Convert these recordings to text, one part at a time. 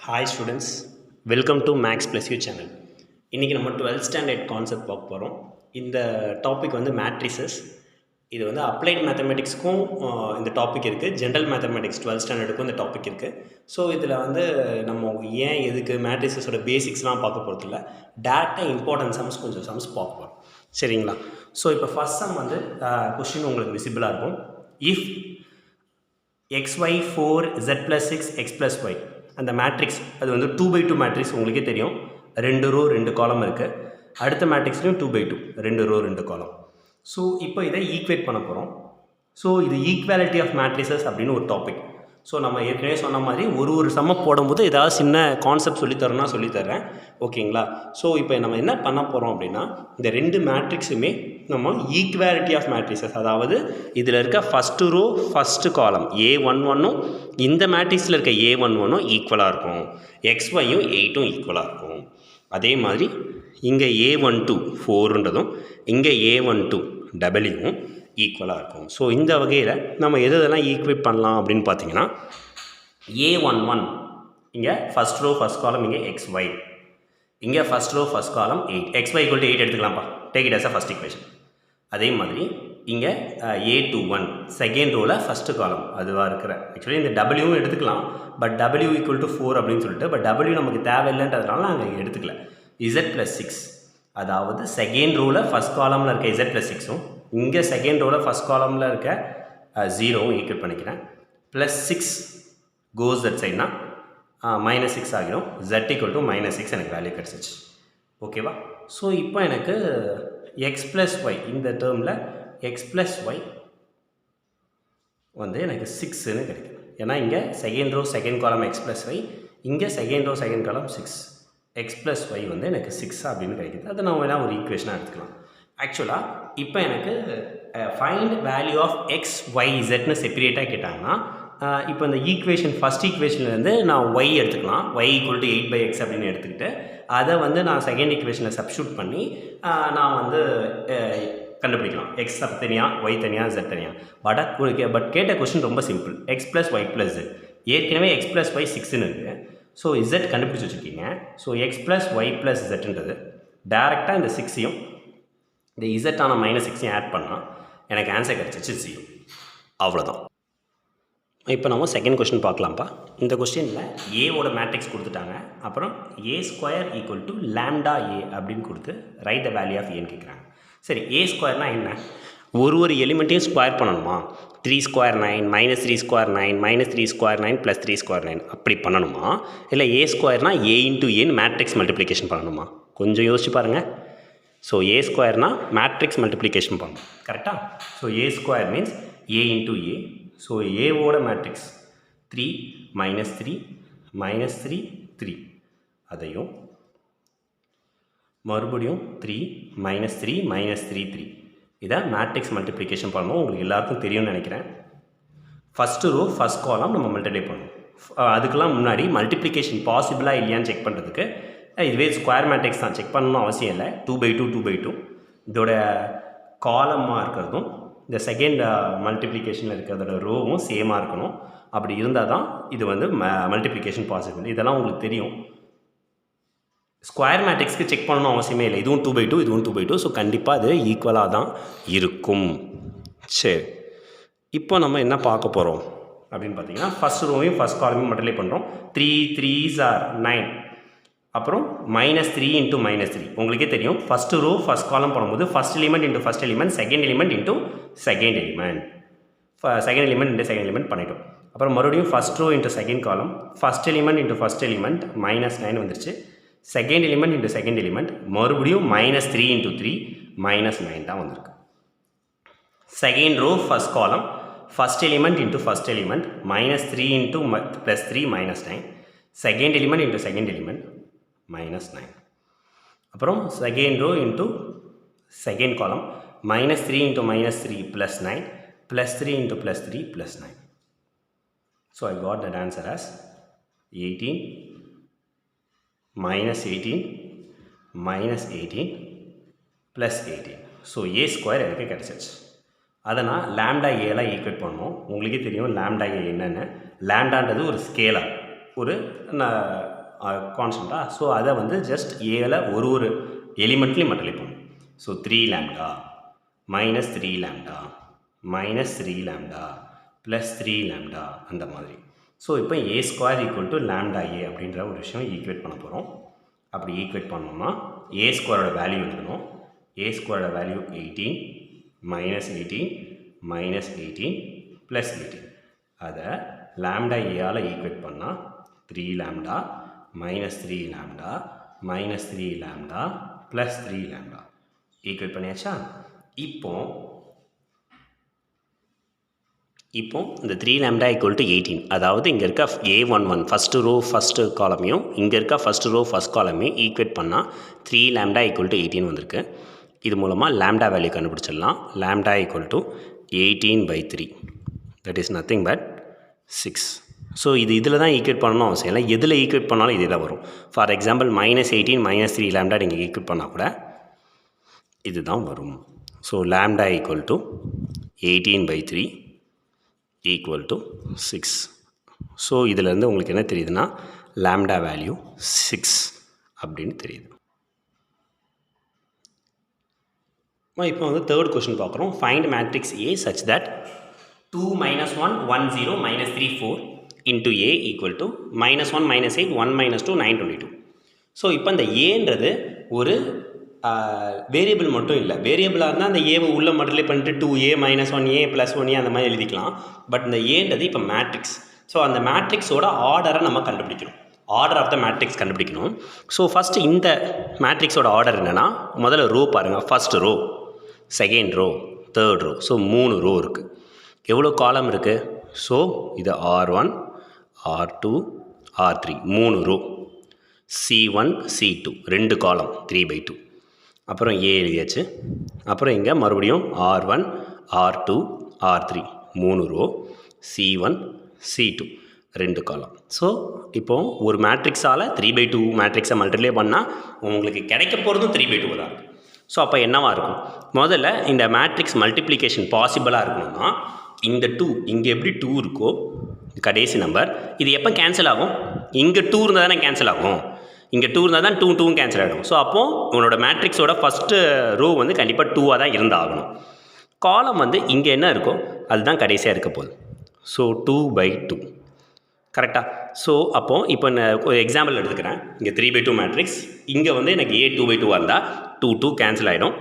Hi students, welcome to maths plus you channel. இன்றைக்கி நம்ம 12th standard concept பார்க்க போகிறோம். இந்த டாபிக் வந்து மேட்ரிசஸ். இது வந்து அப்ளைட் மேத்தமெட்டிக்ஸ்க்கும் இந்த டாபிக் இருக்குது, ஜென்ரல் மேத்தமெட்டிக்ஸ் 12th ஸ்டாண்டர்டுக்கும் இந்த டாபிக் இருக்குது. ஸோ இதில் வந்து நம்ம ஏன் எதுக்கு மேட்ரிசஸோட பேசிக்ஸ்லாம் பார்க்க போகிறது இல்லை, டேரெக்டாக இம்பார்ட்டன்ட் சம்ஸ் கொஞ்சம் சம்ஸ் பார்க்க போகிறோம். சரிங்களா? ஸோ இப்போ ஃபஸ்ட் சம் வந்து கொஸ்டின் உங்களுக்கு விசிபிளாக இருக்கும். If xy 4 z plus 6 x plus y, அந்த மேட்ரிக்ஸ் அது வந்து 2x2 மேட்ரிக்ஸ் உங்களுக்கே தெரியும். 2 ரோ 2 காலம் இருக்குது. அடுத்த மேட்ரிக்ஸ்லையும் 2x2, 2 ரோ 2 காலம். ஸோ இப்போ இதை ஈக்குவேட் பண்ண போகிறோம். ஸோ இது ஈக்குவாலிட்டி ஆஃப் மேட்ரிசஸ் அப்படின்னு ஒரு டாபிக். ஸோ நம்ம ஏற்கனவே சொன்ன மாதிரி ஒரு சம்ம போடும்போது ஏதாவது சின்ன கான்செப்ட் சொல்லித்தரோன்னா சொல்லித்தரேன். ஓகேங்களா? ஸோ இப்போ நம்ம என்ன பண்ண போகிறோம் அப்படின்னா, இந்த ரெண்டு மேட்ரிக்ஸுமே நம்ம ஈக்குவாலிட்டி ஆஃப் மேட்ரிசஸ், அதாவது இதில் இருக்க ஃபஸ்ட்டு ரோ ஃபஸ்ட்டு காலம் A11ம் இந்த மேட்ரிக்ஸில் இருக்க A11ம் ஈக்குவலாக இருக்கும், XYயும் 8ம் ஈக்குவலாக இருக்கும். அதே மாதிரி இங்கே A12 4ன்றதும் இங்கே A12 Wயும் ஈக்குவலாக இருக்கும். ஸோ இந்த வகையில் நம்ம எதெல்லாம் ஈக்குவேட் பண்ணலாம் அப்படின்னு பார்த்தீங்கன்னா, A11 இங்கே ஃபஸ்ட் ரோ ஃபஸ்ட் காலம், இங்கே XY, இங்கே ஃபஸ்ட் ரோ ஃபஸ்ட் காலம் 8, XY = 8 எடுத்துக்கலாம்ப்பா, take it as a first equation. அதே மாதிரி இங்கே A21 செகண்ட் ரோவில் ஃபஸ்ட்டு காலம் அதுவாக இருக்கிற, ஆக்சுவலி இந்த Wவும் எடுத்துக்கலாம், பட் W = 4 அப்படின்னு சொல்லிட்டு, பட் W நமக்கு தேவையில்லைன்றதுனால நாங்கள் எடுத்துக்கல. Z + 6, அதாவது செகண்ட் ரோவில் ஃபஸ்ட் காலமில் இருக்க Z + 6ம் இங்கே செகண்ட் ரோவில் ஃபஸ்ட் காலமில் இருக்க 0வும் ஈக்குவேட் பண்ணிக்கிறேன். +6 கோஸ் தட் சைட்னா -6 ஆகிடும். Z = -6 எனக்கு வேல்யூ கிடச்சிச்சு. ஓகேவா? ஸோ இப்போ எனக்கு x + y, இந்த டேர்மில் x + y வந்து எனக்கு 6ன்னு கிடைக்கும். ஏன்னா இங்கே second row second column x + y, இங்கே second row second column 6, x + y வந்து எனக்கு 6 அப்படின்னு கிடைக்குது. அதை நம்ம வேணால் ஒரு ஈக்குவேஷனாக எடுத்துக்கலாம். ஆக்சுவலாக இப்போ எனக்கு find value of X Y இசட்னு செப்பரேட்டாக கேட்டாங்கன்னா, இப்போ இந்த ஈக்குவேஷன் ஃபஸ்ட் ஈக்குவேஷன்லேருந்து நான் ஒய் எடுத்துக்கலாம், y = 8/x அப்படின்னு எடுத்துக்கிட்டு அதை வந்து நான் செகண்ட் ஈக்குவேஷனில் சப்ஸ்டியூட் பண்ணி நான் வந்து கண்டுபிடிக்கலாம். எக்ஸ் தனியாக, ஒய் தனியாக, z தனியாக. பட் கேட்ட கொஸ்டின் ரொம்ப சிம்பிள். x + y + z, ஏற்கனவே x + y 6ன்னு இருக்குது. ஸோ z கண்டுபிடிச்சி வச்சுருக்கீங்க. ஸோ x + y + zன்றது டேரெக்டாக இந்த 6ஐயும் இந்த இசட்டான -6ஐயும் ஆட் பண்ணால் எனக்கு ஆன்சர் கிடச்சிச்சு 0. அவ்வளோதான். இப்போ நம்ம செகண்ட் கொஸ்டின் பார்க்கலாம்ப்பா. இந்த கொஸ்டினில் ஏவோட மேட்ரிக்ஸ் கொடுத்துட்டாங்க. அப்புறம் A² = λA அப்படின்னு கொடுத்து ரைட் த வேல்யூ ஆஃப் ஏன்னு கேட்குறாங்க. சரி, A² என்ன? ஒரு எலிமெண்ட்டையும் ஸ்கொயர் பண்ணணுமா? 3² 9, -3² 9, -3² 9 + 3² 9 அப்படி பண்ணணுமா? இல்லை A² A × A matrix multiplication பண்ணணுமா? கொஞ்சம் யோசிச்சு பாருங்கள். ஸோ A² மேட்ரிக்ஸ் மல்டிப்ளிகேஷன் பண்ணணும், கரெக்டாக? So A² means A × A. So ஏவோட மேட்ரிக்ஸ் 3 -3 -3 3, அதையும் மறுபடியும் 3 -3 -3 3, இதை மேட்ரிக்ஸ் மல்டிப்ளிகேஷன் பண்ணணும். உங்களுக்கு எல்லாருக்கும் தெரியும்னு நினைக்கிறேன். ஃபஸ்ட்டு ரோ ஃபஸ்ட் காலம் நம்ம மல்டிப்ளை பண்ணணும். அதுக்கெல்லாம் முன்னாடி மல்டிப்ளிகேஷன் பாசிபிளாக இல்லையான்னு செக் பண்ணுறதுக்கு இதுவே ஸ்கொயர் மேட்ரிக்ஸ் தான், செக் பண்ணணும் அவசியம் இல்லை. 2/2 2/2 இதோட காலமாக இருக்கிறதும் இந்த செகண்ட் மல்டிப்ளிகேஷனில் இருக்கிறதோட ரோவும் சேமாக இருக்கணும். அப்படி இருந்தால் தான் இது வந்து மல்டிப்ளிகேஷன் பாசிபிள். இதெல்லாம் உங்களுக்கு தெரியும். ஸ்கொயர் மேட்ரிக்ஸ்க்கு செக் பண்ணணும் அவசியமே இல்லை. இதுவும் 2/2 இதுவும் 2/2. ஸோ கண்டிப்பாக அது ஈக்குவலாக தான் இருக்கும். சரி, இப்போ நம்ம என்ன பார்க்க போகிறோம் அப்படின்னு பார்த்தீங்கன்னா, ஃபஸ்ட் ரோவையும் ஃபஸ்ட் காலமையும் மல்டிப்ளை பண்ணுறோம். 3 3s are 9, அப்புறம் -3 × -3. உங்களுக்கே தெரியும், ஃபஸ்ட்டு ரோ ஃபஸ்ட் காலம் பண்ணும்போது first element × first element, second element × second element, second element × second element பண்ணிட்டோம். அப்புறம் மறுபடியும் first row × second column, first element × first element -9 வந்துருச்சு. செகண்ட் எலிமெண்ட் × செகண்ட் எலிமெண்ட் மறுபடியும் -3 × 3 -9 தான் வந்திருக்கு. Second row first column, first element × first element -3 × +3 -9, second element × second element -9. அப்புறம் second row × second காலம் -3 × -3 +9 +3 × +3 +9. So I got that answer as 18 -18 -18 +18. So A² எனக்கு கிடச்சிருச்சு. அதை நான் λA ஈக்குவேட் பண்ணணும். உங்களுக்கே தெரியும் λA என்னென்னு. லாம்டான்றது ஒரு ஸ்கேலார், ஒரு கான்ஸ்டண்ட்டாக. ஸோ அதை வந்து ஜஸ்ட் ஏல ஒரு எலிமெண்ட்லேயும் மல்டிப்ளை பண்ணும். So 3 lambda minus 3 lambda minus 3 lambda plus 3 lambda அந்த மாதிரி. ஸோ இப்போ A square equal to lambda A அப்படின்ற ஒரு விஷயம் ஈக்குவேட் பண்ண போகிறோம். அப்படி ஈக்குவேட் பண்ணோம்னா ஏ ஸ்கொயரோட வேல்யூ எடுக்கணும். ஏ ஸ்கொயரோட வேல்யூ 18 மைனஸ் 18 மைனஸ் 18 ப்ளஸ் 18. அதை லேம்டா ஏயால் ஈக்குவேட் பண்ணால் 3 lambda minus 3 lambda minus 3 lambda plus 3 lambda equate பண்ணியாச்சா? இப்போ இந்த 3 lambda ஈக்குவல் டு 18, அதாவது இங்கே இருக்க A11 ஃபஸ்ட்டு ரோ ஃபஸ்ட்டு காலமையும் இங்கே இருக்க ஃபஸ்ட்டு ரோ ஃபஸ்ட் காலமையும் ஈக்குவேட் பண்ணால் 3 lambda ஈக்குவல் டு 18 வந்திருக்கு. இது மூலமாக லேம்டா வேல்யூ கண்டுபிடிச்சிடலாம். Lambda equal to 18/3, that is nothing but 6. So இதில் தான் ஈக்குவேட் பண்ணணும் அவசியம் இல்லை, எதில் ஈக்குவேட் பண்ணாலும் இதில் வரும். ஃபார் எக்ஸாம்பிள் -18 மைனஸ் 3 lambda நீங்கள் ஈக்குவேட் பண்ணால் கூட இது தான் வரும். So lambda equal to 18/3 equal to 6. So இதிலேருந்து உங்களுக்கு என்ன தெரியுதுன்னா லேம்டா வேல்யூ 6 அப்படின்னு தெரியுது. இப்போ வந்து தேர்ட் கொஸ்டின் பார்க்குறோம். Find matrix A such that 2 - 1 1 0 - 3 4 into A equal to -1 -8 1 - 2 9 22. So இப்போ இந்த ஏன்றது ஒரு வேரியபிள் மட்டும் இல்லை. வேரியபிளாக இருந்தால் அந்த ஏவை உள்ளே மல்டிப்ளை பண்ணிட்டு 2a - 1a + 1a அந்த மாதிரி எழுதிக்கலாம். பட் இந்த ஏன்றது இப்போ மேட்ரிக்ஸ். ஸோ அந்த மேட்ரிக்ஸோட ஆர்டரை நம்ம கண்டுபிடிக்கணும். ஆர்டர் ஆஃப் த மேட்ரிக்ஸ் கண்டுபிடிக்கணும். ஸோ ஃபஸ்ட்டு இந்த மேட்ரிக்ஸோட ஆர்டர் என்னென்னா, முதல்ல ரோ பாருங்கள். First row, second row, third row. So 3 row இருக்குது. எவ்வளோ காலம் இருக்குது? ஸோ இது R1 R2 R3 3 row. C1 C2 2 காலம் 3/2. அப்புறம் ஏ எழுதியாச்சு. அப்புறம் இங்கே மறுபடியும் R1 R2 R3 3 row. C1 C2 2 காலம். ஸோ இப்போது ஒரு மேட்ரிக்ஸால் 3/2 மேட்ரிக்ஸை மல்டிப்ளை பண்ணால் உங்களுக்கு கிடைக்க போகிறதும் 3/2 தான். ஸோ அப்போ என்னவாக இருக்கும்? முதல்ல இந்த மேட்ரிக்ஸ் மல்டிப்ளிகேஷன் பாசிபிளாக இருக்கணும்னா இந்த 2 இங்கே எப்படி 2 இருக்கோ கடைசி நம்பர், இது எப்போ கேன்சல் ஆகும்? இங்கே 2 இருந்தால் தானே கேன்சல் ஆகும். இங்கே 2 இருந்தால் தான் 2 கேன்சல் ஆகிடும். ஸோ அப்போது உங்களோட மேட்ரிக்ஸோட ஃபஸ்ட்டு ரோ வந்து கண்டிப்பாக 2ஆக தான் இருந்தாகணும். காலம் வந்து இங்கே என்ன இருக்கோ அதுதான் கடைசியாக இருக்க போகுது. ஸோ 2/2 கரெக்டாக. ஸோ அப்போது இப்போ நான் ஒரு எக்ஸாம்பிள் எடுத்துக்கிறேன். இங்கே 3/2 மேட்ரிக்ஸ், இங்கே வந்து எனக்கு ஏ 2/2 இருந்தால் 2 கேன்சல் ஆகிடும்.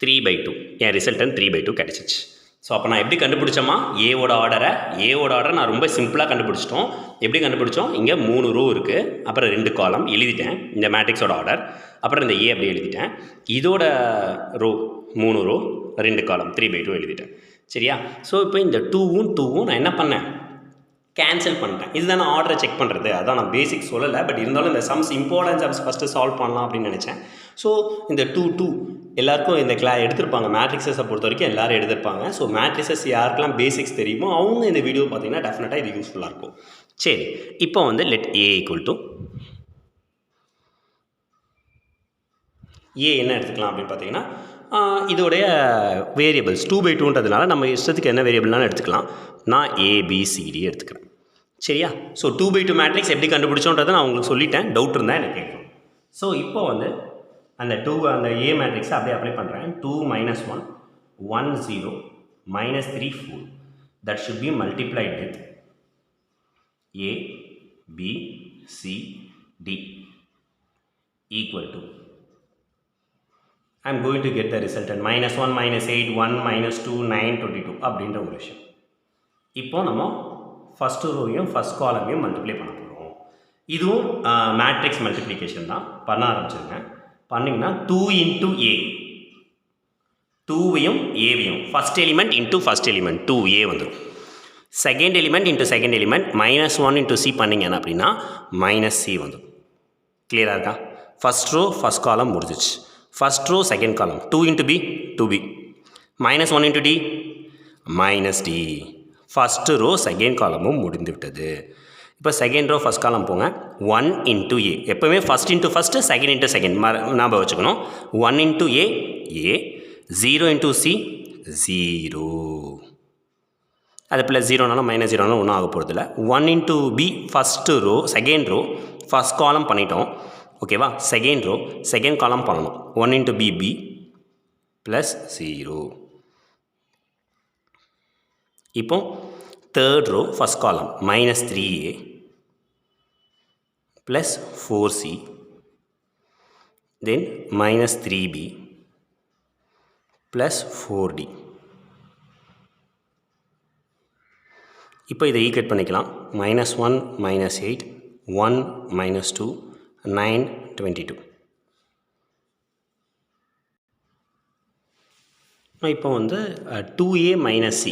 3/2 என் ரிசல்டன் 3/2 கிடச்சிச்சு. ஸோ அப்போ நான் எப்படி கண்டுபிடிச்சோமா ஏவோட ஆர்டரை நான் ரொம்ப சிம்பிளாக கண்டுபிடிச்சிட்டோம். எப்படி கண்டுபிடிச்சோம்? இங்கே 3 ரோ இருக்குது, அப்புறம் 2 காலம் எழுதிட்டேன் இந்த மேட்ரிக்ஸோட ஆர்டர். அப்புறம் இந்த ஏ அப்படியே எழுதிட்டேன். இதோட ரோ 3 ரோ 2 காலம் 3/2 எழுதிட்டேன். சரியா? ஸோ இப்போ இந்த 2வும் நான் என்ன பண்ணேன்? கேன்சல் பண்ணிட்டேன். இதுதான் நான் ஆர்டரை செக் பண்ணுறது. அதான் நான் பேசிக் சொல்லலை. பட் இருந்தாலும் இந்த sums important sums first solve பண்ணலாம் அப்படின்னு நினச்சேன். ஸோ இந்த 2 எல்லாருக்கும் இந்த எடுத்திருப்பாங்க. மேட்ரிக்ஸஸை பொறுத்த வரைக்கும் எல்லோரும் எடுத்திருப்பாங்க. ஸோ மேட்ரிக்ஸஸ் யாருக்கெல்லாம் பேசிக்ஸ் தெரியுமோ அவங்க இந்த வீடியோ பார்த்தீங்கன்னா டெஃபினட்டாக இது யூஸ்ஃபுல்லாக இருக்கும். சரி, இப்போ வந்து லெட் ஏ ஈக்குவல் டு ஏ என்ன எடுத்துக்கலாம் அப்படின்னு பார்த்தீங்கன்னா, இதோடைய வேரியபிள்ஸ் 2/2ன்றதுனால நம்ம இஷ்டத்துக்கு என்ன வேரியபிள்னாலும் எடுத்துக்கலாம். நான் ஏபிசிடி எடுத்துக்கிறேன். சரியா? ஸோ 2/2 மேட்ரிக்ஸ் எப்படி கண்டுபிடிச்சோன்றதை நான் உங்களுக்கு சொல்லிட்டேன். டவுட் இருந்தால் எனக்கு கேட்கும். ஸோ இப்போ வந்து அந்த ஏ மேட்ரிக்ஸை அப்படியே அப்ளை பண்ணுறேன். 2 - 1 1 0 -3 4 that should be multiplied with A B C D equal to I'm going to get the resultant -1 -8 1 -2 9 22 அப்படின்ற ஒரு விஷயம். இப்போ நம்ம ஃபஸ்ட்டு ரோவையும் ஃபஸ்ட் காலமையும் மல்டிப்ளை பண்ண போகிறோம். இதுவும் மேட்ரிக்ஸ் மல்டிப்ளிகேஷன் தான். பண்ண ஆரம்பிச்சிருங்க. பண்ணிங்கன்னா 2 × A, 2வையும் ஏவையும் first element into first element 2A வந்துடும். Second element into second element -1 × C பண்ணிங்க அப்படின்னா -C வந்துடும். கிளியராக இருக்கா? ஃபஸ்ட் ரோ ஃபஸ்ட் காலம் முடிஞ்சிச்சு. ஃபஸ்ட் ரோ செகண்ட் காலம் 2 × B 2B -1 × D -D. First row second காலமும் முடிந்து விட்டது. இப்போ செகண்ட் ரோ ஃபஸ்ட் காலம் போங்க. 1 × A, எப்போவுமே first into first second into second ஞாபகம் வச்சுக்கணும். 1 × A A, 0 × C 0. அது +0னாலும் -0னாலும் ஒன்றும் ஆக போகிறதில்ல. 1 × B first row second row first column பண்ணிட்டோம் ஓகேவா. செகண்ட் ரோ செகண்ட் காலம் பண்ணணும். 1 into BB ப்ளஸ் 0. இப்போ third row first column minus 3A plus 4C then minus 3B plus 4D. இப்போ இதை ஈக்குவேட் பண்ணிக்கலாம். -1 -8 1 -2 9 22. இப்போ வந்து 2A - C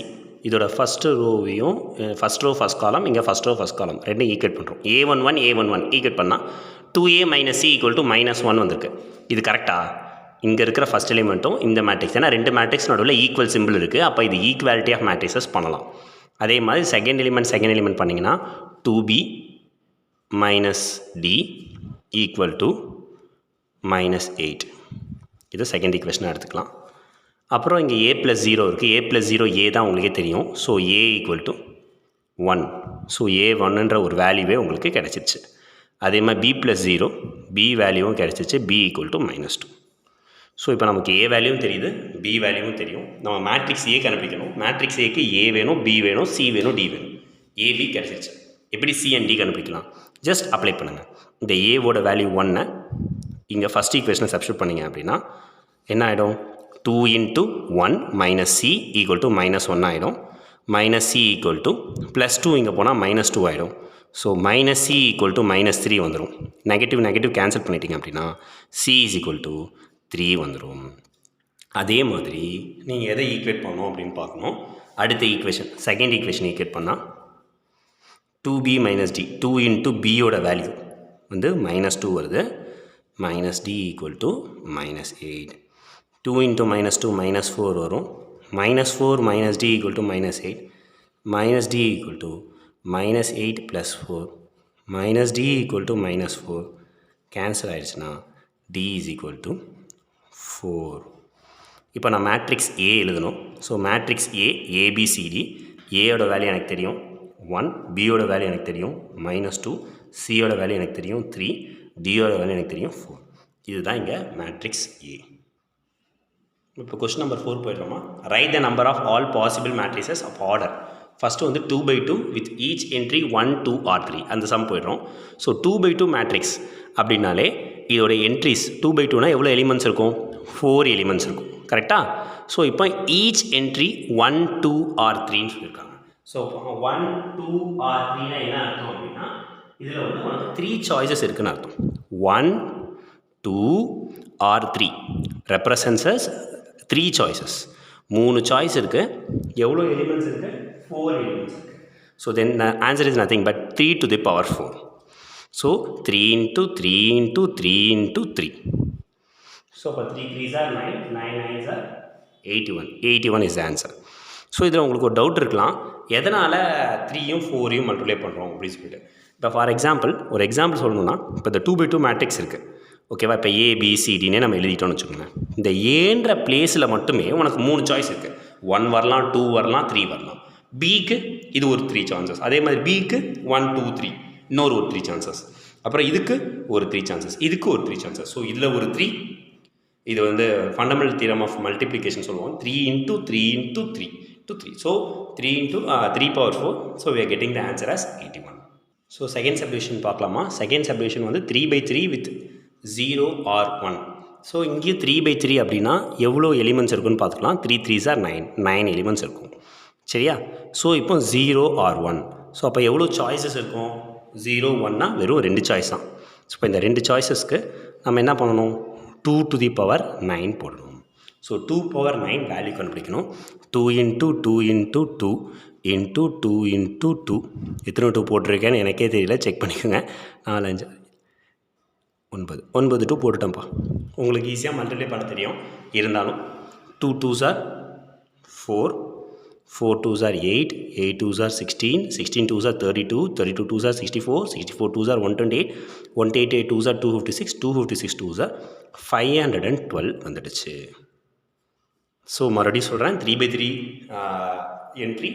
இதோட ஃபஸ்ட்டு ரோவையும் ஃபஸ்ட் ரோ ஃபஸ்ட் காலம் இங்கே ஃபஸ்ட் ரோ ஃபஸ்ட் காலம் ரெண்டும் ஈக்குவேட் பண்ணுறோம். A11 A11 ஈக்குவேட் பண்ணால் 2A - C = -1 வந்திருக்கு. இது கரெக்டாக? இங்கே இருக்கிற ஃபஸ்ட் எலிமெண்ட்டும் இந்த மேட்ரிக்ஸ், ஏன்னா ரெண்டு மேட்ரிக்ஸ் நடுவில் ஈக்குவல் சிம்பிள் இருக்குது. அப்போ இது ஈக்குவாலிட்டி ஆஃப் மேட்ரிக்ஸஸ் பண்ணலாம். அதே மாதிரி செகண்ட் எலிமெண்ட் பண்ணிங்கன்னா 2B - D = -8. இது செகண்ட் ஈக்குவேஷனாக எடுத்துக்கலாம். அப்புறம் இங்கே A + 0 இருக்குது. A + 0 A தான் உங்களுக்கே தெரியும். So A = 1. ஸோ A1ன்ற ஒரு வேல்யூவே உங்களுக்கு கிடச்சிருச்சு. அதே மாதிரி B + 0 B வேல்யூவும் கிடச்சிருச்சு. B = -2. ஸோ இப்போ நமக்கு A வேல்யூவும் தெரியுது, B வேல்யூவும் தெரியும். நம்ம மேட்ரிக்ஸ் A கண்டுபிடிக்கணும். மேட்ரிக்ஸ் Aக்கு A வேணும், B வேணும், C வேணும், D வேணும். AB கிடச்சிருச்சு. எப்படி C and D கண்டுபிடிக்கலாம்? ஜஸ்ட் அப்ளை பண்ணுங்கள். இந்த Aவோட வேல்யூ 1 இங்கே ஃபஸ்ட் ஈக்குவேஷனை சப்ஸ்டிட்யூட் பண்ணிங்க அப்படின்னா என்ன ஆகிடும்? 2 into 1 minus C = -1 ஆகிடும். மைனஸ் C = +2 இங்கே போனால் -2 ஆகிடும். ஸோ -C = -3 வந்துடும். நெகட்டிவ் கேன்சல் பண்ணிட்டீங்க அப்படின்னா C = 3 வந்துடும். அதே மாதிரி நீங்கள் எதை ஈக்குவேட் பண்ணணும் அப்படின்னு பார்க்கணும். அடுத்த ஈக்குவேஷன் செகண்ட் ஈக்குவேஷன் ஈக்குவேட் பண்ணால் 2B - D 2 into Bயோட வேல்யூ வந்து -2 வருது. -D = -8. 2 into -2 -4 வரும். -4 - D = -8. -D = -8 + 4 -D = -4 கேன்சல் ஆகிடுச்சுன்னா D = 4. இப்போ நான் மேட்ரிக்ஸ் A எழுதணும். ஸோ மேட்ரிக்ஸ் A ABCD ஏயோட வேல்யூ எனக்கு தெரியும் 1, பியோட வேல்யூ எனக்கு தெரியும் -2, சியோட வேல்யூ எனக்கு தெரியும் 3, டியோட வேல்யூ எனக்கு தெரியும் 4. இதுதான் இங்கே மேட்ரிக்ஸ் A. இப்போ கொஸ்டின் நம்பர் 4 போயிடுறோமா. Write the number of all possible matrices of order. First வந்து 2/2 வித் ஈச் என்ட்ரி 1 2 or 3 அந்த சம் போயிடுறோம். ஸோ 2/2 மேட்ரிக்ஸ் அப்படின்னாலே இதோட என்ட்ரிஸ் 2/2னா எவ்வளோ எலிமெண்ட்ஸ் இருக்கும்? 4 எலிமெண்ட்ஸ் இருக்கும். கரெக்டாக? ஸோ இப்போ ஈச் என்ட்ரி 1 2 or 3ன்னு சொல்லியிருக்காங்க. ஸோ 1 2 or 3னா என்ன அர்த்தம் அப்படின்னா இதில் வந்து உனக்கு 3 சாய்ஸஸ் இருக்குதுன்னு அர்த்தம். 1 2 or 3 ரெப்ரசன்ஸஸ் 3 சாய்ஸஸ். 3 சாய்ஸ் இருக்குது. எவ்வளோ எலிமெண்ட்ஸ் இருக்குது? 4 எலிமெண்ட்ஸ் இருக்குது. So then answer is nothing but 3 to the power 4. So 3 into 3 into 3 into 3. So இப்போ 3 3s are 9, 9 9s are 81. 81 is the answer. So இதில் உங்களுக்கு ஒரு டவுட் இருக்கலாம், எதனால் 3யும் 4யும் மல்டிப்ளை பண்ணுறோம் அப்படின்னு சொல்லிட்டு. இப்போ ஃபார் எக்ஸாம்பிள் ஒரு எக்ஸாம்பிள் சொல்லணும்னா இப்போ இந்த 2/2 மேட்ரிக்ஸ் இருக்குது ஓகேவா. இப்போ ABCDனே நம்ம எழுதிட்டோம்னு வச்சுக்கோங்க. இந்த ஏன்ற பிளேஸில் மட்டுமே உனக்கு 3 சாய்ஸ் இருக்குது. 1 வரலாம், 2 வரலாம், 3 வரலாம். பிக்கு இது ஒரு 3 சான்சஸ். அதே மாதிரி பிக்கு 1 2 3 இன்னொரு ஒரு 3 சான்சஸ். அப்புறம் இதுக்கு ஒரு 3 சான்சஸ், இதுக்கு ஒரு 3 சான்சஸ். ஸோ இதில் ஒரு 3, இது வந்து ஃபண்டமெண்டல் தியரம் ஆஃப் மல்டிப்ளிகேஷன் சொல்லுவோம். 3 into 3 into 3 to 3. So 3 into 3 power 4. So we are getting the answer as 81. So second subdivision பார்க்கலாமா. செகண்ட் சப்டிவிஷன் வந்து 3/3 with 0 or 1. ஸோ இங்கேயும் 3/3 அப்படின்னா எவ்வளோ எலிமெண்ட்ஸ் இருக்குன்னு பார்த்துக்கலாம். 3 3s are 9, 9 எலிமெண்ட்ஸ் இருக்கும். சரியா? ஸோ இப்போ 0 or 1. ஸோ அப்போ எவ்வளோ சாய்ஸஸ் இருக்கும்? 0 1னா வெறும் 2 சாய்ஸ் தான். ஸோ இப்போ இந்த 2 சாய்ஸஸ்க்கு நம்ம என்ன பண்ணணும்? 2 to the power 9 போடணும். ஸோ 2 power 9 வேல்யூ கண்டுபிடிக்கணும். 2 into 2 into 2 into 2 into 2 எத்தனை 2 போட்டிருக்கேன்னு எனக்கே தெரியல, செக் பண்ணிக்கோங்க. 4 5 9 9 2 போட்டுட்டேன்ப்பா. உங்களுக்கு ஈஸியாக மல்டிப்ளை பண்ண தெரியும். இருந்தாலும் 2 2s are 4, 4 2s are 8, 8 2s are 16, 16 2s are 32, 32 2s are 64, 64 2s are 128, 128 2s are 256, 256 2s are 512 வந்துடுச்சு. ஸோ மறுபடியும் சொல்கிறேன், 3/3 என்ட்ரி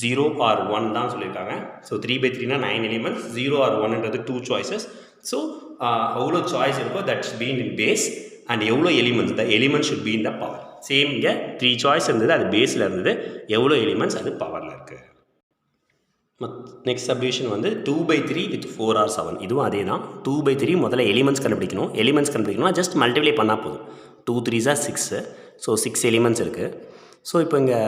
0 or 1 தான் சொல்லியிருக்காங்க. ஸோ 3/3னா 9 எலிமெண்ட்ஸ், 0 or 1ன்றது 2 சாய்ஸஸ், ஸோ அவ்வளோ சாய்ஸ் இருக்கோ that's been in base and எவ்வளோ elements the element should be in the power. Same இங்கே 3 சாய்ஸ் இருந்தது, அது பேஸில் இருந்தது, எவ்வளோ எலிமெண்ட்ஸ் அது பவரில் இருக்குது. நெக்ஸ்ட் சப்டிவிஷன் வந்து 2/3 வித் 4 or 7. இதுவும் அதே தான். 2/3 முதல்ல எலிமெண்ட்ஸ் கண்டுபிடிக்கணும். எலிமெண்ட்ஸ் கண்டுபிடிக்கணும்னா ஜஸ்ட் மல்டிப்ளை பண்ணால் போதும். 2 3s are 6. ஸோ 6 எலிமெண்ட்ஸ் இருக்குது. ஸோ இப்போ இங்கே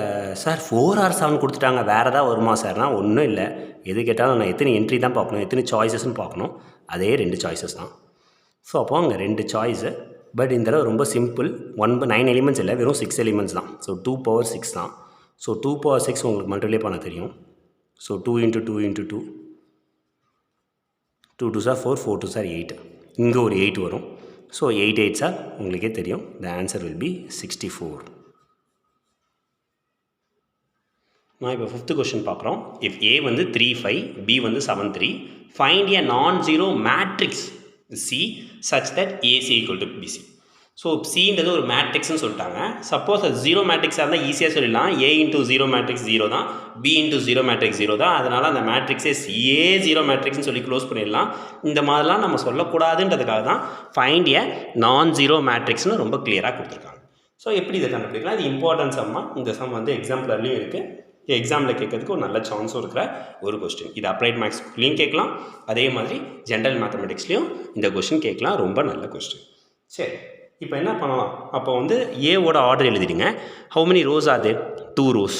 சார் 4 or 7 கொடுத்துட்டாங்க, வேறு ஏதாவது வருமா சார்னா ஒன்றும் இல்லை. எது கேட்டாலும் நான் எத்தனை என்ட்ரி தான் பார்க்கணும், எத்தனை சாய்ஸஸ்ன்னு பார்க்கணும். அதே 2 சாய்ஸஸ் தான். ஸோ அப்போ அங்கே 2 சாய்ஸு. பட் இந்த தடவை ரொம்ப சிம்பிள். 9 எலிமெண்ட்ஸ் இல்லை, வெறும் 6 எலிமெண்ட்ஸ் தான். ஸோ 2 power 6 தான். ஸோ 2 power 6 உங்களுக்கு மல்டிப்ளை பண்ண தெரியும். So 2 × 2 × 2, 2 2s are 4, 4 2s are 8. இங்கே ஒரு 8 வரும். ஸோ 8 8s are உங்களுக்கே தெரியும். The answer will be 64. நான் இப்போ 5th கொஷின் பார்க்குறோம். இஃப் ஏ வந்து 3 5, பி வந்து 7 3, find a non zero matrix C such that AC equal to BC. So சின்றது ஒரு மேட்ரிக்ஸ்னு சொல்லிட்டாங்க. சப்போஸ் அது ஜீரோ மேட்ரிக்ஸாக இருந்தால் ஈஸியாக சொல்லிடலாம். ஏ இன்ட்டு ஜீரோ மேட்ரிக்ஸ் 0 தான், பி இன்ட்டு ஜீரோ மேட்ரிக்ஸ் 0 தான். அதனால் அந்த மேட்ரிக்ஸே சிஏ ஜீரோ மேட்ரிக்ஸ்னு சொல்லி க்ளோஸ் பண்ணிடலாம். இந்த மாதிரிலாம் நம்ம சொல்லக்கூடாதுன்றதுக்காக தான் ஃபைண்ட் ஏ நான் ஜீரோ மேட்ரிக்ஸ்னு ரொம்ப கிளியராக கொடுத்துருக்காங்க. ஸோ எப்படி இதை கண்டுபிடிக்கலாம்? இது இம்பார்ட்டன்ட் சம்மா. இந்த சம் வந்து எக்ஸாம்பிளர்லேயும் இருக்குது, எக்ஸாமில் கேட்கறதுக்கு ஒரு நல்ல சான்ஸும் இருக்கிற ஒரு கொஸ்டின். இது அப்ளைட் மேக்ஸ்லேயும் கேட்கலாம், அதே மாதிரி ஜென்ரல் மேத்தமெட்டிக்ஸ்லேயும் இந்த கொஸ்டின் கேட்கலாம். ரொம்ப நல்ல கொஸ்டின். சரி, இப்போ என்ன பண்ணலாம்? அப்போ வந்து ஏவோட ஆர்டர் எழுதிடுங்க. How many rows are there? 2 rows.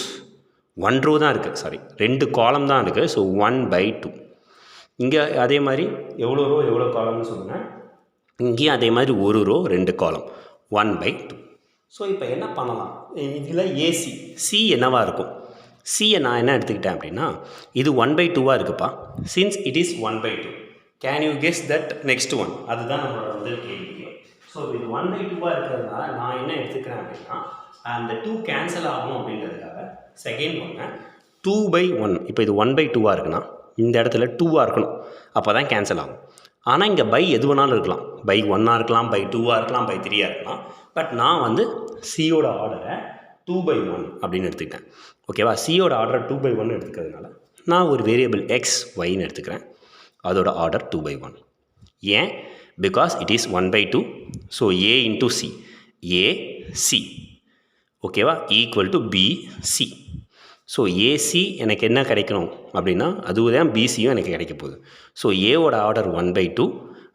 1 row தான் இருக்குது, சாரி 2 காலம் தான் இருக்குது. ஸோ 1/2. இங்கே அதே மாதிரி எவ்வளோ ரோ எவ்வளோ காலம்னு சொல்லுங்கள். இங்கேயும் அதே மாதிரி 1 row 2 காலம், 1/2. ஸோ இப்போ என்ன பண்ணலாம்? இதில் ஏசி சி என்னவாக இருக்கும்? சியை நான் என்ன எடுத்துக்கிட்டேன் அப்படின்னா, இது 1/2 இருக்குப்பா. Since it is 1/2, can you guess that next one? அதுதான் நம்மளோட முதல் கேள்வி. ஸோ இது 1/2 இருக்கிறதுனால நான் என்ன எடுத்துக்கிறேன் அப்படின்னா, அந்த 2 கேன்சல் ஆகும் அப்படின்றதுக்காக செகண்ட் ஒன்று 2/1. இப்போ இது 1/2 இருக்குன்னா இந்த இடத்துல 2 இருக்கணும், அப்போ தான் கேன்சல் ஆகும். ஆனால் இங்கே பை எது வேணாலும் இருக்கலாம். பை 1 இருக்கலாம், பை 2 இருக்கலாம், பை 3 இருக்கலாம். பட் நான் வந்து சியோட ஆர்டரை 2/1 அப்படின்னு எடுத்துக்கிட்டேன். ஓகேவா? சியோட ஆர்டரை 2/1 எடுத்துக்கிறதுனால நான் ஒரு வேரியபிள் எக்ஸ் ஒய்ன்னு எடுத்துக்கிறேன். அதோட ஆர்டர் 2/1. ஏன்? Because it is 1/2. So A into C, AC ஓகேவா equal to BC. So AC எனக்கு என்ன கிடைக்கணும் அப்படின்னா அதுதான் பிசியும் எனக்கு கிடைக்க போகுது. ஸோ ஏவோட ஆர்டர் 1/2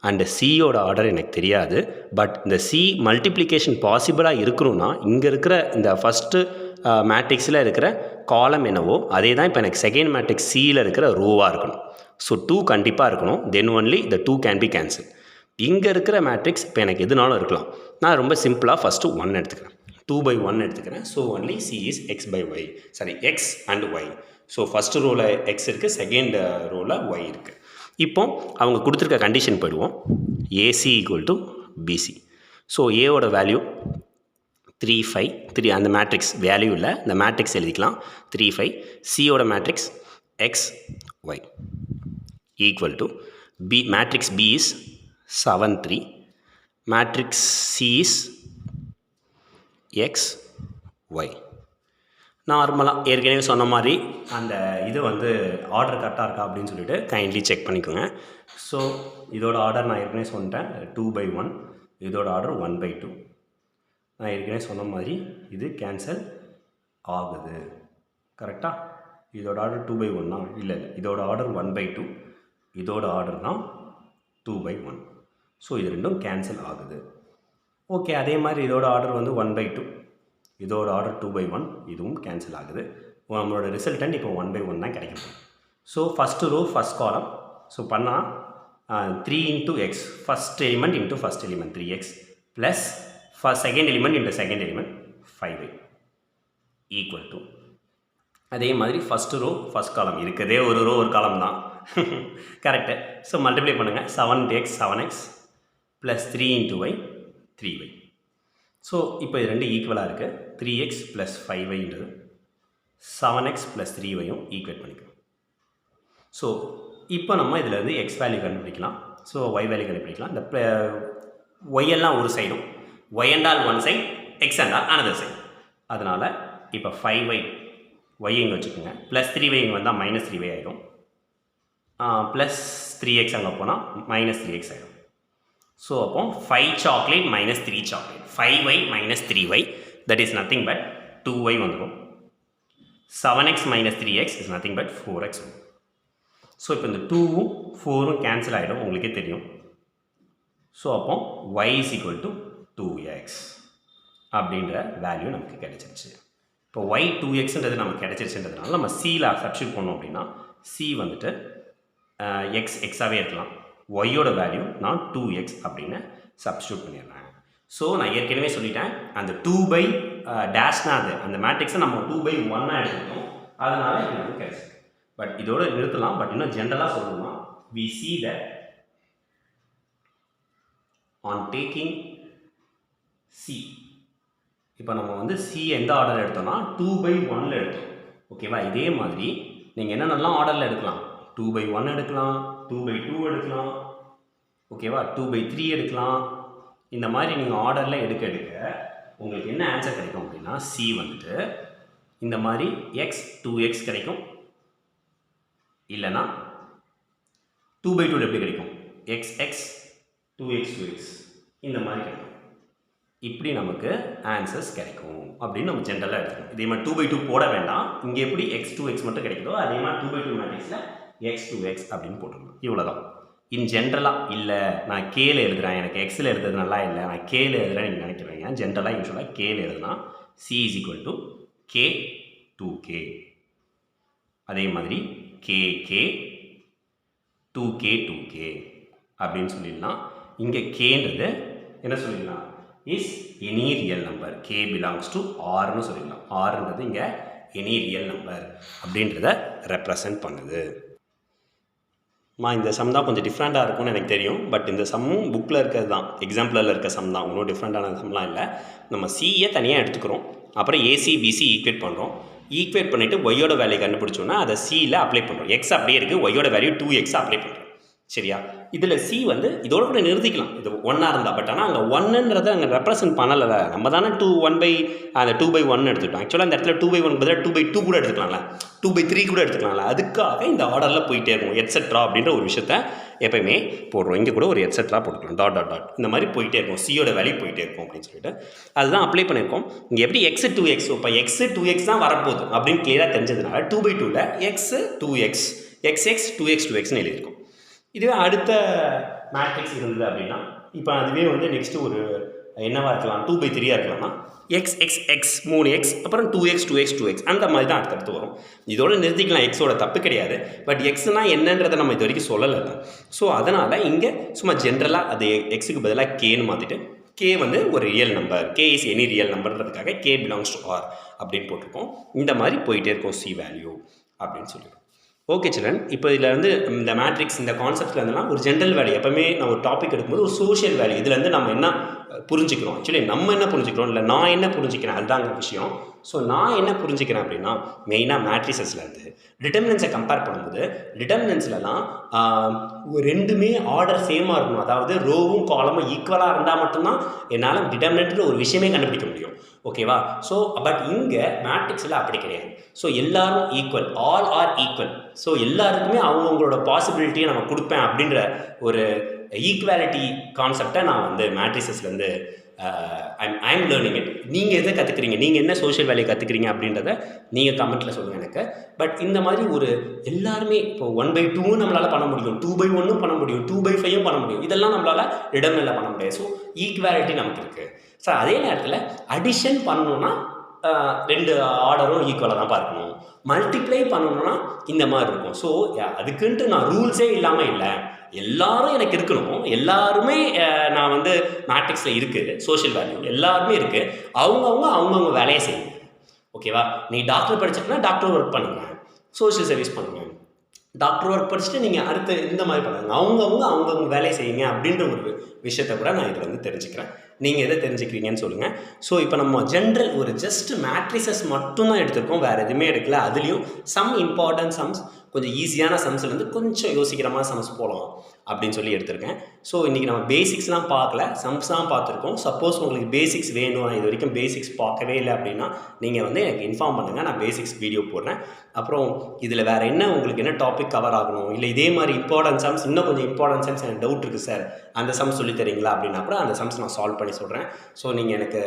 அண்ட் சியோட ஆர்டர் எனக்கு தெரியாது. பட் இந்த சி மல்டிப்ளிகேஷன் பாசிபிளாக இருக்கணும்னா இங்கே இருக்கிற இந்த ஃபஸ்ட்டு மேட்ரிக்ஸில் இருக்கிற காலம் என்னவோ அதே தான் இப்போ எனக்கு செகண்ட் மேட்ரிக்ஸ் சியில் இருக்கிற ரோவாக இருக்கணும். ஸோ 2 கண்டிப்பாக இருக்கணும். Then only the 2 can be cancel. இங்கே இருக்கிற மேட்ரிக்ஸ் இப்போ எனக்கு எதுனாலும் இருக்கலாம். நான் ரொம்ப சிம்பிளாக ஃபஸ்ட்டு 1 எடுத்துக்கிறேன், 2/1 எடுத்துக்கிறேன். So only C is x/y, sorry x and y. So first ரோவில் எக்ஸ் இருக்குது, செகண்ட் ரோவில் ஒய் இருக்குது. இப்போ அவங்க கொடுத்துருக்க கண்டிஷன் போயிடுவோம். AC equal to BC. So ஏவோட வேல்யூ 3 5, 3 அந்த மேட்ரிக்ஸ் வேல்யூ இல்லை, இந்த மேட்ரிக்ஸ் எழுதிக்கலாம் 3 5. சியோட matrix x y equal to B. Matrix B is 7 3, matrix C is x y. நார்மலாக ஏற்கனவே சொன்ன மாதிரி அந்த இது வந்து ஆர்டர் கரெக்டாக இருக்கா அப்படின்னு சொல்லிட்டு கைண்ட்லி செக் பண்ணிக்கோங்க. ஸோ இதோட ஆர்டர் நான் ஏற்கனவே சொன்னேன் 2/1, இதோட ஆர்டர் 1/2. நான் ஏற்கனவே சொன்ன மாதிரி இது கேன்சல் ஆகுது. கரெக்டாக? இதோட ஆர்டர் 2/1 தான், இல்லை இதோட ஆர்டர் 1/2, இதோட ஆர்டர் தான் 2/1. ஸோ இது ரெண்டும் கேன்சல் ஆகுது. ஓகே, அதே மாதிரி இதோட ஆர்டர் வந்து 1/2, இதோட ஆர்டர் 2/1, இதுவும் கேன்சல் ஆகுது. நம்மளோட ரிசல்டன்ட் இப்போ 1/1 தான் கிடைக்கும். So first row first column. So பண்ணால் 3 into x, first element into first element 3x plus second element into second element 5y equal to, அதே மாதிரி ஃபஸ்ட்டு ரோ ஃபஸ்ட் காலம் இருக்கிறதே ஒரு ரோ ஒரு காலம் தான். கரெக்டு. ஸோ மல்டிப்ளை பண்ணுங்கள். 7 × x 7x plus 3 into y 3y. So இப்போ இது ரெண்டு ஈக்குவலாக இருக்குது. 3x ப்ளஸ் 5yன்றது 7x ப்ளஸ் 3yயும் ஈக்குவேட் பண்ணிக்கலாம். ஸோ இப்போ நம்ம இதில் இருந்து எக்ஸ் வேல்யூ கண்டுபிடிக்கலாம். ஸோ ஒய் வேல்யூ கண்டுபிடிக்கலாம். இந்த ஒய் எல்லாம் ஒரு சைடும், ஒய் என்றால் ஒன் சைட், எக்ஸ் என்றால் அனதர் சைட். அதனால் இப்போ 5y ஒய் இங்கே வச்சுக்கோங்க, ப்ளஸ் 3y இங்கே வந்தால் -3y ஆகிடும், ப்ளஸ் 3x அங்கே போனால் மைனஸ் 3x ஆகிடும். ஸோ அப்போ 5 chocolate minus 3 chocolate, 5y minus 3y, that is nothing but 2y வந்துடும். 7x minus 3x is nothing but 4x. So இப்போ இந்த 2வும் 4ம் கேன்சல் ஆகிடும், உங்களுக்கே தெரியும். ஸோ அப்போ y is equal to 2x அப்படின்ற வேல்யூ நமக்கு கிடைச்சிருச்சு. இப்போ y 2xன்றது நமக்கு கிடைச்சிருச்சுன்றதுனால நம்ம cயில் சப்ஸ்டியூட் பண்ணோம் அப்படின்னா c வந்துட்டு x எக்ஸாகவே இருக்கலாம், ஒய்யோட வேல்யூ நான் 2x அப்படின்னு சப்ஸ்டியூட் பண்ணிடுறேன். ஸோ நான் ஏற்கனவே சொல்லிட்டேன், அந்த 2 டேஷ்னா அது அந்த மேட்ரிக்ஸை நம்ம 2/1 எடுத்துக்கணும், அதனால இது நமக்கு கிடைச்சிருக்கு. பட் இதோட நிறுத்தலாம். பட் இன்னும் ஜென்ரலாக சொல்லணும்னா we see that on taking c, இப்போ நம்ம வந்து c எந்த ஆர்டர் எடுத்தோம்னா 2/1 எடுத்தோம். ஓகேவா? இதே மாதிரி நீங்கள் என்னென்னலாம் ஆர்டரில் எடுக்கலாம், 2/1 எடுக்கலாம், 2/2 எடுக்கலாம், ஓகேவா, 2/3 எடுக்கலாம். இந்த மாதிரி நீங்கள் ஆர்டரில் எடுக்க உங்களுக்கு என்ன ஆன்சர் கிடைக்கும் அப்படின்னா c வந்துட்டு இந்த மாதிரி x 2x கிடைக்கும், இல்லைனா 2/2 எப்படி கிடைக்கும், x 2x 2x இந்த மாதிரி கிடைக்கும். இப்படி நமக்கு ஆன்சர்ஸ் கிடைக்கும் அப்படின்னு நம்ம ஜென்ரலாக எடுத்துக்கணும். இதே மாதிரி 2/2 போட வேண்டாம், இங்கே எப்படி x 2x மட்டும் கிடைக்குதோ அதே மாதிரி 2/2 மேட்ரிக்ஸில் x 2x அப்படின்னு போட்டுருக்கணும். இவ்வளோதான். இன் ஜென்ரலாக இல்லை நான் கேல எழுதுகிறேன், எனக்கு எக்ஸில் எழுதுறது நல்லா இல்லை, நான் கேல எழுதுறேன் நீங்கள் நினைக்கிறீங்க. ஜென்ரலாக யூஸ்வலாக கேல எழுதுனா c is equal to k 2k, அதே மாதிரி kk 2k 2k அப்படின்னு சொல்லிடலாம். இங்கே கேன்றது என்ன சொல்லிடலாம், is any real number, k belongs to ஆர்னு சொல்லிடலாம். ஆர்ன்றது இங்கே எனி ரியல் நம்பர் அப்படின்றத ரெப்ரசன்ட் பண்ணுது. இந்த சம் தான் கொஞ்சம் டிஃப்ரெண்ட்டாக இருக்கும்னு எனக்கு தெரியும். பட் இந்த சம்மும் புக்கில் இருக்கிறது தான், எக்ஸாம்பிளில் இருக்க சம் தான், ஒன்றும் டிஃப்ரெண்ட்டான சம்லாம் இல்லை. நம்ம சியை தனியாக எடுத்துக்கிறோம், அப்புறம் ஏசி பிசி ஈக்குவேட் பண்ணுறோம். ஈக்குவேட் பண்ணிவிட்டு ஒய்யோட வேல்யூ கண்டுபிடிச்சோன்னா அதை சியில் அப்ளை பண்ணுறோம். எக்ஸ் அப்படியே இருக்குது, ஒய்யோட வேல்யூ 2x அப்ளை பண்ணுறோம். சரியா? இதில் சி வந்து இதோட கூட நிறுத்திக்கலாம், இது 1 இருந்தால். பட் ஆனால் அங்கே 1ன்றதை அங்கே ரெப்ரசன்ட் பண்ணலை. நம்ம தானே 2/1 எடுத்துக்கிட்டோம். ஆக்சுவலாக அந்த இடத்துல 2/1 பதிலாக 2/2 கூட எடுத்துக்கலாம்ல, 2/3 கூட எடுத்துக்கலாம்ல. அதுக்காக இந்த ஆர்டரில் போயிட்டே இருக்கும். எட்ஸெட்ரா அப்படின்ற ஒரு விஷயத்த எப்பயுமே போடுறோம். இங்கே கூட ஒரு எட்ஸெட்ரா போட்டுக்கலாம், டாட் டாட் டாட் இந்த மாதிரி போயிட்டே இருக்கும். சியோட வேல்யூ போயிட்டே இருக்கும் அப்படின்னு சொல்லிட்டு அதுதான் அப்ளை பண்ணியிருக்கோம். இங்கே எப்படி x 2x, இப்போ x 2x தான் வரப்போகுது அப்படின்னு கிளியராக தெரிஞ்சதுனால 2/2ல் x 2x xx 2x 2xன்னு எழுதியிருக்கோம். இதுவே அடுத்த மேட்ரிக்ஸ் இருந்தது அப்படின்னா இப்போ அதுவே வந்து நெக்ஸ்ட்டு ஒரு என்னவாக இருக்கலாம், 2/3 இருக்கலாம்னா x 3x அப்புறம் 2x 2x 2x அந்த மாதிரி தான் அடுத்தடுத்து வரும். இதோட நிறுத்திக்கலாம், எக்ஸோட தப்பு கிடையாது. பட் எக்ஸ்னால் என்னன்றதை நம்ம இது வரைக்கும் சொல்லலை. ஸோ அதனால் இங்கே சும்மா ஜென்ரலாக அது எக்ஸுக்கு பதிலாக கேன்னு மாற்றிட்டு கே வந்து ஒரு real number, k is any real நம்பர்ன்றதுக்காக கே பிலாங்ஸ் டு ஆர் அப்படின்னு போட்டிருக்கோம். இந்த மாதிரி போயிட்டே இருக்கும் சி வேல்யூ அப்படின்னு சொல்லியிருக்கோம். ஓகே சில்ட்ரன், இப்போ இதில் வந்து இந்த மேட்ரிக்ஸ் இந்த கான்செப்ட்ல இருந்தெல்லாம் ஒரு ஜென்ரல் வேல்யூ, எப்பவுமே நான் ஒரு டாபிக் எடுக்கும்போது ஒரு சோஷியல் வேல்யூ, இதுலேருந்து நம்ம என்ன புரிஞ்சுக்கிறோம், ஆக்சுவலி நம்ம என்ன புரிஞ்சுக்கிறோம் இல்லை நான் என்ன புரிஞ்சுக்கிறேன் அதுதாங்க விஷயம். ஸோ நான் என்ன புரிஞ்சுக்கிறேன் அப்படின்னா மெயினாக மேட்ரிசஸ்லேருந்து டிட்டர்மினன்ஸை கம்பேர் பண்ணும்போது டிட்டர்மினன்ஸ்லாம் ரெண்டுமே ஆர்டர் சேமாக இருக்கணும். அதாவது ரோவும் காலமும் ஈக்குவலாக இருந்தால் மட்டும்தான் என்னால் டிட்டர்மினன்ட்ன்ற ஒரு விஷயமே கண்டுபிடிக்க முடியும். ஓகேவா? ஸோ பட் இங்கே மேட்ரிக்ஸில் அப்படி கிடையாது. ஸோ எல்லாரும் equal, all are equal. So எல்லாருக்குமே அவங்கவுங்களோட பாசிபிலிட்டியை நம்ம கொடுப்பேன் அப்படின்ற ஒரு ஈக்குவாலிட்டி கான்செப்டை நான் வந்து மேட்ரிசஸ்லேருந்து ஐம் லேர்னிங் இட். நீங்கள் எதை கற்றுக்குறீங்க, நீங்கள் என்ன சோஷியல் வேல்யூ கற்றுக்குறீங்க அப்படின்றத நீங்கள் கமெண்ட்டில் சொல்லுங்கள் எனக்கு. பட் இந்த மாதிரி ஒரு எல்லாருமே இப்போ 1/2 நம்மளால் பண்ண முடியும், 2/1 பண்ண முடியும், 2/5 பண்ண முடியும். இதெல்லாம் நம்மளால் ரிடர்மில் பண்ண முடியாது. ஸோ ஈக்குவாலிட்டி நமக்கு இருக்குது. ஸோ அதே நேரத்தில் அடிஷன் பண்ணணுன்னா 2 ஆர்டரும் ஈக்குவலாக தான் பார்க்கணும். மல்டிப்ளை பண்ணணும்னா இந்த மாதிரி இருக்கும். ஸோ அதுக்குன்ட்டு நான் ரூல்ஸே இல்லாமல் இல்லை, எல்லாரும் எனக்கு இருக்கணும், எல்லாருமே நான் வந்து மேட்ரிக்ஸில் இருக்குது, சோஷியல் வேல்யூ எல்லாருமே இருக்குது. அவங்கவுங்க வேலையை செய்யுங்க. ஓகேவா? நீ டாக்டர் படிச்சுட்டுனா டாக்டர் ஒர்க் பண்ணுங்கள், சோஷியல் சர்வீஸ் பண்ணுங்கள். டாக்டர் ஒர்க் படிச்சுட்டு நீங்கள் அடுத்து இந்த மாதிரி பண்ணுங்க, அவங்கவுங்க வேலையை செய்யுங்க அப்படின்ற ஒரு விஷயத்தை கூட நான் இதில் வந்து தெரிஞ்சுக்கிறேன். நீங்கள் எதை தெரிஞ்சுக்கிறீங்கன்னு சொல்லுங்கள். ஸோ இப்போ நம்ம ஜென்ரல் ஒரு ஜஸ்ட் மேட்ரிசஸ் மட்டும்தான் எடுத்திருக்கோம், வேறு எதுவுமே எடுக்கல. அதுலேயும் சம் இம்பார்ட்டன்ட் சம்ஸ், கொஞ்சம் ஈஸியான சம்ஸ்லேருந்து கொஞ்சம் யோசிக்கிற மாதிரி சம்ஸ் போகலாம். அப்படின்னு சொல்லி எடுத்திருக்கேன். ஸோ இன்றைக்கி நம்ம பேசிக்ஸ்லாம் பார்க்கல, சம்ஸ் தான் பார்த்துருக்கோம். சப்போஸ் உங்களுக்கு பேசிக்ஸ் வேணும், நான் இது வரைக்கும் பேசிக்ஸ் பார்க்கவே இல்லை அப்படின்னா நீங்கள் வந்து எனக்கு இன்ஃபார்ம் பண்ணுங்கள், நான் பேசிக்ஸ் வீடியோ போடுறேன். அப்புறம் இதில் வேறு என்ன உங்களுக்கு என்ன டாபிக் கவர் ஆகணும், இல்லை இதே மாதிரி இம்பார்ட்டன்ட் சம்ஸ், இன்னும் கொஞ்சம் இம்பார்ட்டன்ட் சம்ஸ் எனக்கு டவுட் இருக்குது சார், அந்த சம்ஸ் சொல்லி தரீங்களா அப்படின்னா கூட அந்த சம்ஸ் நான் சால்வ் பண்ணி சொல்கிறேன். ஸோ நீங்கள் எனக்கு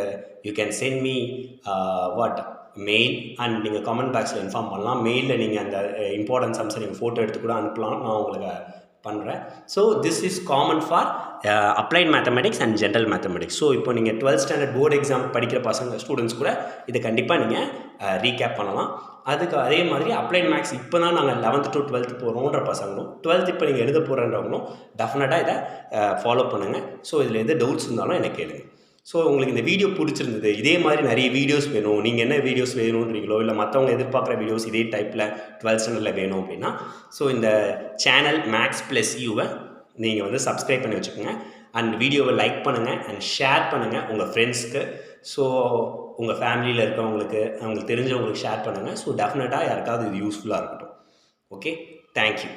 you can send me mail and நீங்கள் கமெண்ட் பாக்ஸில் இன்ஃபார்ம் பண்ணலாம். மெயிலில் நீங்கள் அந்த இம்பார்ட்டன்ட் சம்ஸை நீங்கள் ஃபோட்டோ எடுத்து கூட அனுப்பலாம், நான் உங்களுக்கு பண்ணுறேன். So this is common for applied mathematics and general mathematics. So இப்போ நீங்கள் 12th ஸ்டாண்டர்ட் போர்டு எக்ஸாம் படிக்கிற ஸ்டூடெண்ட்ஸ் கூட இதை கண்டிப்பாக நீங்கள் ரீகேப் பண்ணலாம். அதுக்கு அதே மாதிரி அப்ளைட் மேக்ஸ் இப்போ தான் நாங்கள் 11th to 12th போகிறோன்ற பசங்களும் 12th இப்போ நீங்கள் எழுத போகிறன்றவங்களும் டெஃபினட்டாக இதை ஃபாலோ பண்ணுங்கள். ஸோ இதில் எது டவுட்ஸ் இருந்தாலும் எனக்கு கேளுங்க. ஸோ உங்களுக்கு இந்த வீடியோ பிடிச்சிருந்தது, இதே மாதிரி நிறைய வீடியோஸ் வேணும், நீங்கள் என்ன வீடியோஸ் வேணுன்றீங்களோ, இல்லை மற்றவங்க எதிர்பார்க்குற வீடியோஸ் இதே டைப்பில் 12th ஸ்டாண்டர்டில் வேணும் அப்படின்னா, ஸோ இந்த சேனல் மேக்ஸ் ப்ளஸ் யூவை நீங்கள் வந்து சப்ஸ்கிரைப் பண்ணி வச்சுக்கோங்க. அண்ட் வீடியோவை லைக் பண்ணுங்கள் அண்ட் ஷேர் பண்ணுங்கள் உங்கள் ஃப்ரெண்ட்ஸ்க்கு. ஸோ உங்கள் ஃபேமிலியில் இருக்கவங்களுக்கு, அவங்களுக்கு தெரிஞ்சவங்களுக்கு ஷேர் பண்ணுங்கள். ஸோ டெஃபினட்டாக யாருக்காவது இது யூஸ்ஃபுல்லாக இருக்கட்டும். Okay, thank you.